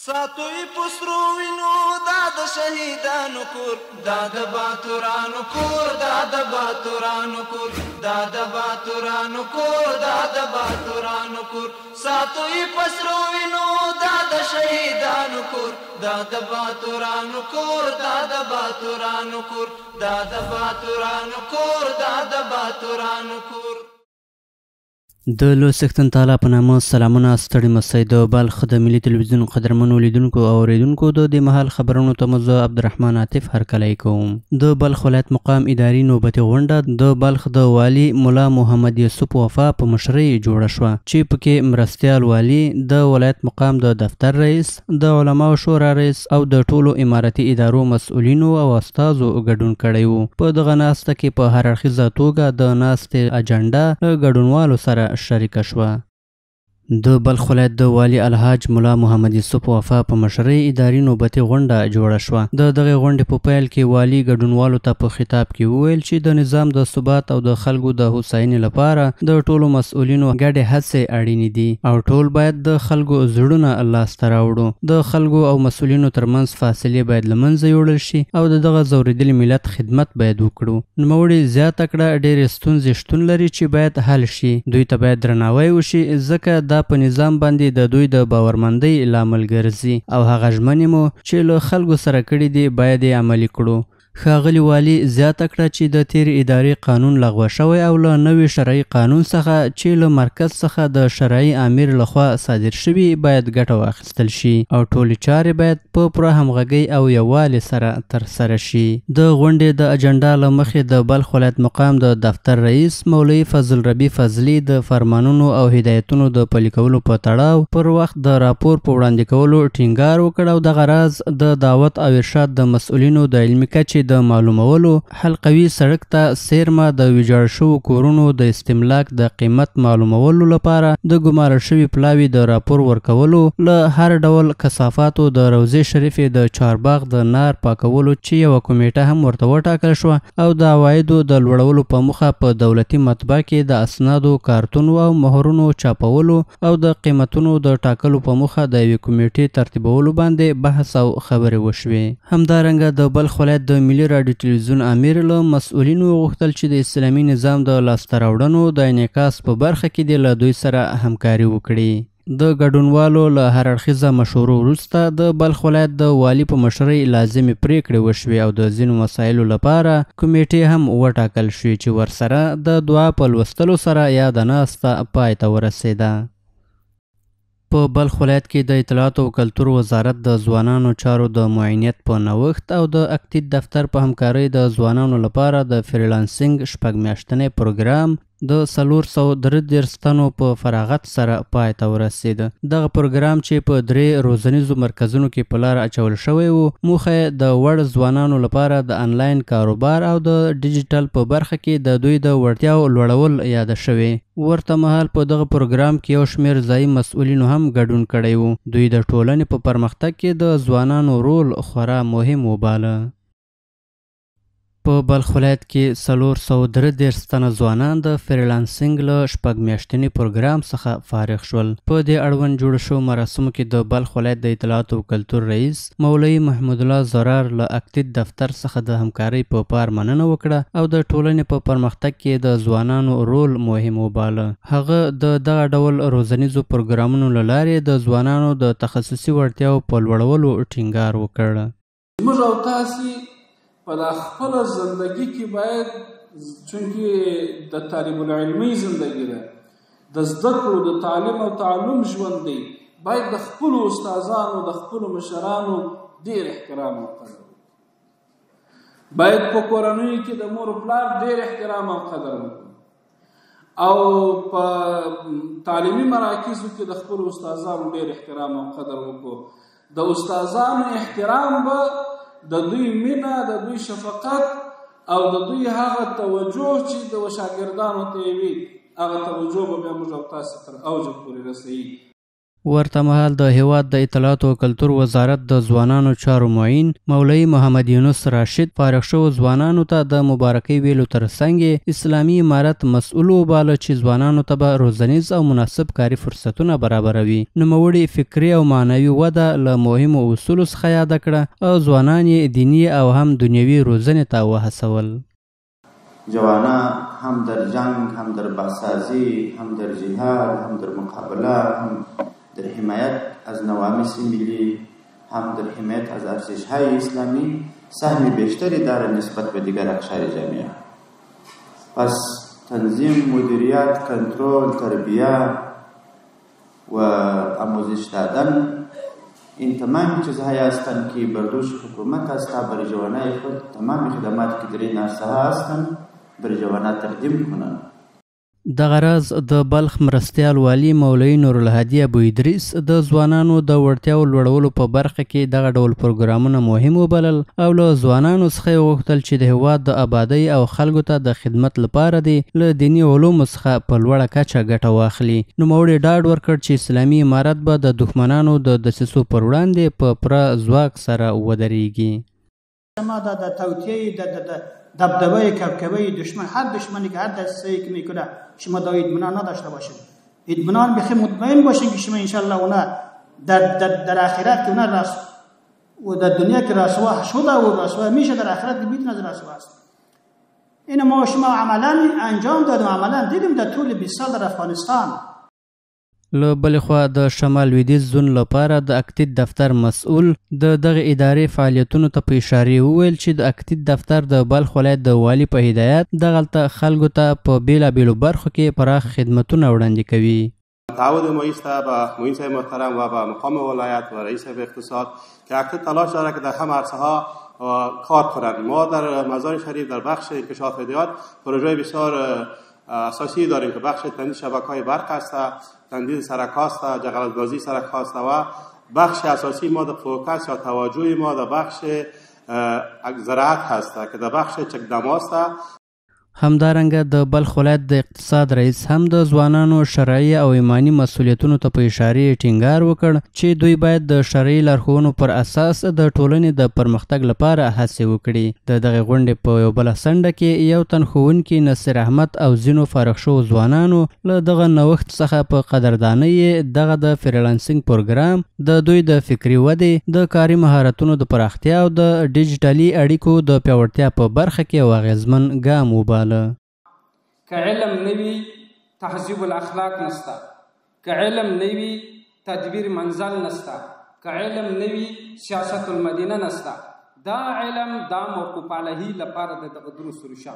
ساتوی پسرو وینو دا د شهیدانو کور دا د باتورانو کور دا د باتورانو کور دا د باتورانو کور دا د باتورانو کور ساتوی پسرو وینو دا د شهیدانو کور دا د باتورانو کور دا د باتورانو کور دا د باتورانو کور دا د باتورانو کور د لوستختن تعالی په نامه سلامونه ستړي مسئ د بلخ د ملي تلویزیون قدرمنو لیدونکو او اوریدونکو د دې مهال خبرونو ته زه عبدالرحمن عاطف هرکلی کوم. د بلخ ولایت مقام اداري نوبتي غونډه د بلخ د والي ملا محمد یوسف وفا په مشرۍ جوړه شوه چې پکې مرستیال والي د ولایت مقام د دفتر رئیس د علماو شورا رئیس او د ټولو امارتي ادارو مسؤلینو او استازو ګډون کړی و. په دغه ناسته کې په هر اړخیزه توګه د ناستې اجنډا له ګډونوالو سره شریکه شوه. د بلخ ولایت د والي الحاج ملا محمد یوسف وفا په مشرۍ اداري نوبتي غونډه جوړه شوه. د دغې غونډې په پیل کې والي ګډونوالو ته په خطاب کې وویل چې د نظام د ثبات او د خلکو د هوساینې لپاره د ټولو مسؤلینو ګډې هڅې اړینې دي او ټول باید د خلکو زړونه لاسته راوړو. د خلکو او مسؤلینو ترمنځ فاصلې باید له منځه یوړل شي او د دغه ځورېدلي ملت خدمت باید وکړو. نوموړي زیاته کړه ډېرې ستونزې شتون لري چې باید حل شي. دوی ته باید درناوی وشي ځکه دا په نظام باندې د دوی د باورمندۍ لامل ګرځي او هغه ژمنې مو چې له خلکو سره کړي دي باید یې عملي کړو. ښاغلي والي زیاته کړه چې د تېر اداري قانون لغوه شوی او له نوي شرعي قانون څخه چې له مرکز څخه د شرعي امیر لخوا صادر شوي باید ګټه واخیستل شي او ټولې چارې باید په پوره همغږۍ او یووالي سره ترسره شي. د غونډې د اجنډا له مخې د بلخ ولایت مقام د دفتر رئیس مولوي فضل ربي فضلي د فرمانونو او هدایتونو د پلي کولو په تړاو پر وخت د راپور په وړاندې کولو ټینګار وکړ او دغه راز د دعوت او ارشاد د مسؤلینو د علمي کچې د معلومولو، حلقوي سړک ته څیرمه د ویجاړ شوو کورونو د استملاک د قیمت معلومولو لپاره د ګمارل شوي پلاوي د راپور ورکولو، له هر ډول کثافاتو د روضې شریفې د چارباغ د نار پاکولو چې یوه کمیټه هم ورته وټاکل شوه او د عوایدو د لوړولو په موخه په دولتي مطبعه کې د اسنادو کارتونو او مهرونو چاپولو او د قیمتونو د ټاکلو په موخه د یوې کمیټې ترتیبولو باندې بحث او خبرې وشوې. همدارنګه د بلخ ولایت د ملي راډیو تلویزیون امیر له مسؤلینو وغوښتل چې د اسلامي نظام د لاسته راوړنو د انعکاس په برخه کې دې له دوی سره همکاري وکړي. د ګډونوالو له هر اړخیزه مشورو وروسته د بلخ ولایت د والي په مشرۍ لازمې پریکړې وشوې او د ځینو مسایلو لپاره کمیټې هم وټاکل شوې چې ورسره د دعا په لوستلو سره یاده ناسته پای ته ورسېده. په بلخ ولایت کې د اطلاعات او کلتور وزارت د ځوانانو چارو د معاینیت په نوښت او د اکتید دفتر په همکارۍ د ځوانانو لپاره د فریلانسینګ 6 میاشتنی پروګرام د 433 تنو په فراغت سره پای ته ورسېده. دغه پروګرام چې په 3 روزنیزو مرکزونو کې په لار اچول شوی و، موخه یې د وړ ځوانانو لپاره د انلاین کاروبار او د ډیجیټل په برخه کې د دوی د وړتیاو لوړول یاده شوې. ورته مهال په دغه پروګرام کې یو شمېر ځایي مسؤلینو هم ګډون کړی و. دوی د ټولنې په پرمختګ کې د ځوانانو رول خورا مهم وباله. په بلخ ولایت کې 433 تنه ځوانان د فریلانسینګ له 6 میاشتني پروګرام څخه فارغ شول. په دې اړوند جوړ شوو مراسمو کې د بلخ ولایت د اطلاعات او کلتور رئیس مولوي محمد الله زرار له اکتید دفتر څخه د همکارۍ په پار مننه وکړه او د ټولنې په پرمختګ کې د ځوانانو رول مهم وباله. هغه د دغه ډول روزنیزو پروګرامونو له لارې د ځوانانو د تخصصي وړتیاو په لوړولو ټینګار وکړ. موږ او تاسې په خپله زندگی کې باید، چونکې د طالب العلمي زندگی ده، د زده کړو د تعلیم او تعلم ژوند دی، باید د خپلو استادانو د خپلو مشرانو ډېر احترام او قدر وکړو. باید په کورنیو کې د مور و پلار ډېر احترام او قدر وکړو او په تعلیمي مراکزو کې د خپلو استادانو ډېر احترام او قدر وکړو. د استادانو احترام به د دوی مینه، د دوی شفقت او د دوی هغه توجه چې د شاګردانو ته یې وي، هغه توجه به بیا موږ او تاسې تر اوجه پورې رسوي. ورته مهال د هیواد د اطلاعات او کلتور وزارت د ځوانانو چارو معین مولوی محمد یونس راشد فارغ شو ځوانانو ته د مبارکۍ ویلو ترڅنګ اسلامي امارت مسؤل وباله چې ځوانانو ته به روزنیز او مناسب کاري فرصتونه برابروي. نوموړي فکري او معنوي وده له مهمو اصولو څخه یاد کړه او ځوانان یې دیني او هم دنیوي روزنې ته وهڅول. جوانان هم در جنگ، هم در بحث‌سازی، هم در جهاد، هم در مقابله، هم در حمایت از نواميس ملی، هم در حمایت از ارزش‌های اسلامی سهم بیشتری دارد نسبت به دیگر اقشار جامعه. پس تنظیم، مدیریت، کنترل، تربیه و آموزش دادن این تمام چیزهایی هستند که بر دوش حکومت است تا بر جوانای خود تمام خدماتی که در این عرصه هستند بر جوانان تقدیم کنند. دغه راز د بلخ مرستیال والی مولوی نورالهادي ابو ادریس د ځوانانو د وړتیاو لوړولو په برخه کې دغه ډول پروګرامونه مهم وبلل او له ځوانانو څخه یې غوښتل چې د هیواد د آبادۍ او خلکو ته د خدمت لپاره دی له دیني علومو څخه په لوړه کچه ګټه واخلي. نوموړي ډاډ ورکړ چې اسلامي امارت به د دښمنانو د دسیسو پر وړاندې په پوره ځواک سره ودرېږي. ما د توطئه د دبدبه کبکبه دشمن، هر دشمنی که هر دسته که میکنه شما دا اطمینان نداشته باشید. اطمینان بخیر مطمئن باشین که شما انشالله اونا در آخرت که اونا و در دنیا که رسوا شده و رسوا میشه در آخرت که بیتون از رسوا است. این ما شما عملا انجام دادیم، عملا دیدیم در طول 20 سال در افغانستان. له بلې خوا د شمال لویدیځ زون لپاره د اکتید دفتر مسؤل د دغه ادارې فعالیتونو ته په اشارې وویل چې د اکتید دفتر د بلخ ولایت د والي په هدایت دغلته خلکو ته په بیلابیلو برخو کې پراخ خدمتونه وړاندې کوي. تعهد ما است به معین صاحب محترم و به مقام ولایت و رئیس اقتصاد که اکتید تلاش داره که در همه عرصه ها کار کنند. ما در مزار شریف در بخش انکشاف هدایات پروژه بسیار اساسی داریم که بخش تندیس شبکه‌های برق است، تندیس سرک است، جغل‌اندازی سرک است و بخش اساسی ما در فوکس یا توجه ما در بخش زراعت هست که در بخش چکدم است. همدارنګه د بلخ ولایت د اقتصاد رئیس هم د ځوانانو شرعي او ایمانی مسولیتونو ته په اشارې ټینګار وکړ چې دوی باید د شرعي لارښوونو پر اساس د ټولنې د پرمختګ لپاره هڅې وکړي. د دغه غونډې په یو بله څنډه کې یو تن ښوونکي نصیر احمد او ځینو فارغ شوو ځوانانو له دغه نوښت څخه په قدردانۍ دغه د فریلانسینګ پروګرام د دوی د فکري ودې، د کاري مهارتونو د پراختیا او د ډیجیټلي اړیکو د پیاوړتیا په برخه کې یو اغیزمن ګام وباله. که علم نوی تهذیب الاخلاق نستا، که علم نوی تدبیر منزل نستا، که علم نوی سیاست المدینه نستا، دا علم دا موقوف علیه لپاره د دغه دروس روشا.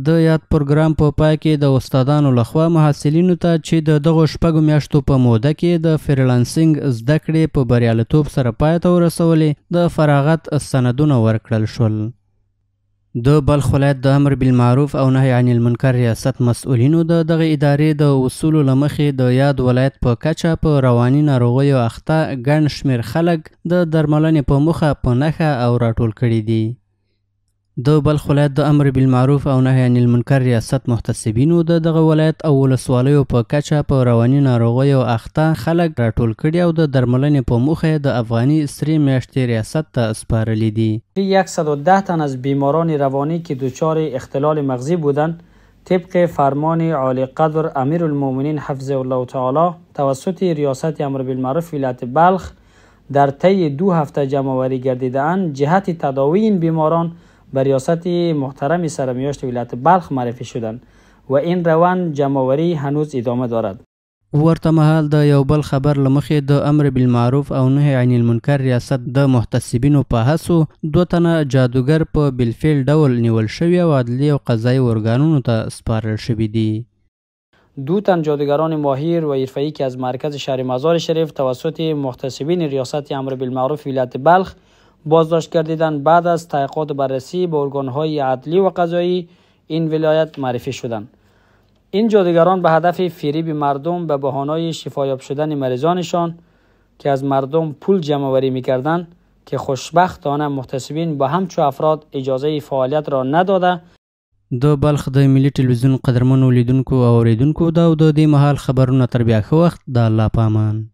د یاد پروګرام په پای کې د استادانو لخوا محصلینو ته چې د دغو شپږو میاشتو په موده کې د فریلانسینګ زده کړې په بریالیتوب سره پای ته ورسولې د فراغت سندونه ورکړل شول. د بلخ ولایت د امر بالمعروف او نهی عن المنکر ریاست مسؤلینو د دغه ادارې د اصولو له مخې د یاد ولایت په کچه په رواني ناروغیو اخته ګڼ شمېر خلک د درملنې په موخه په نښه او راټول کړي دي. د بلخ ولایت د امر بالمعروف او نهی عن المنکر ریاست محتسبینو د دغه ولایت او ولسوالیو په کچه په رواني ناروغیو اخته خلک راټول کړي او د درملنې په موخه د افغاني سری میاشتې ریاست ته سپارلي دي. 110 تن از بیماران روانی که دچار اختلال مغزی بودند طبق فرمان عالی قدر امیر المؤمنین حفظه الله تعالی توسط ریاست امر بالمعروف ولایت بلخ در طی 2 هفته جمع‌آوری گردیده‌اند. جهت تداوی این بیماران به ریاست محترم سرمیاشت ولایت بلخ معرفی شدند و این روند جمع‌آوری هنوز ادامه دارد. ورته مهال د یو بل خبر له مخې د امر بالمعروف او نهی عن المنکر ریاست د محتسبینو په هڅو 2 تنه جادوګر په بالفعل ډول نیول شوي او عدلي او قضایي ارګانونو ته سپارل شوي دي. 2 تن جادوگران ماهر و حرفه‌ای که از مرکز شهر مزار شریف توسط محتسبین ریاست امر بالمعروف ولایت بلخ بازداشت گردیدند بعد از تحقیقات بررسی به ارگان‌های عدلی و قضایی این ولایت معرفی شدند. این جادوگران به هدف فریب مردم به بهانه شفایاب شدن مریضانشان که از مردم پول جمع‌آوری می‌کردند که خوشبختانه محتسبین با همچو افراد اجازه فعالیت را نداده د بلخ د ملي ټلویزیون قدرمنو لیدونکو او اوریدونکو دا د دې مهال خبرونه تر بیا ښه وخت د الله په امان.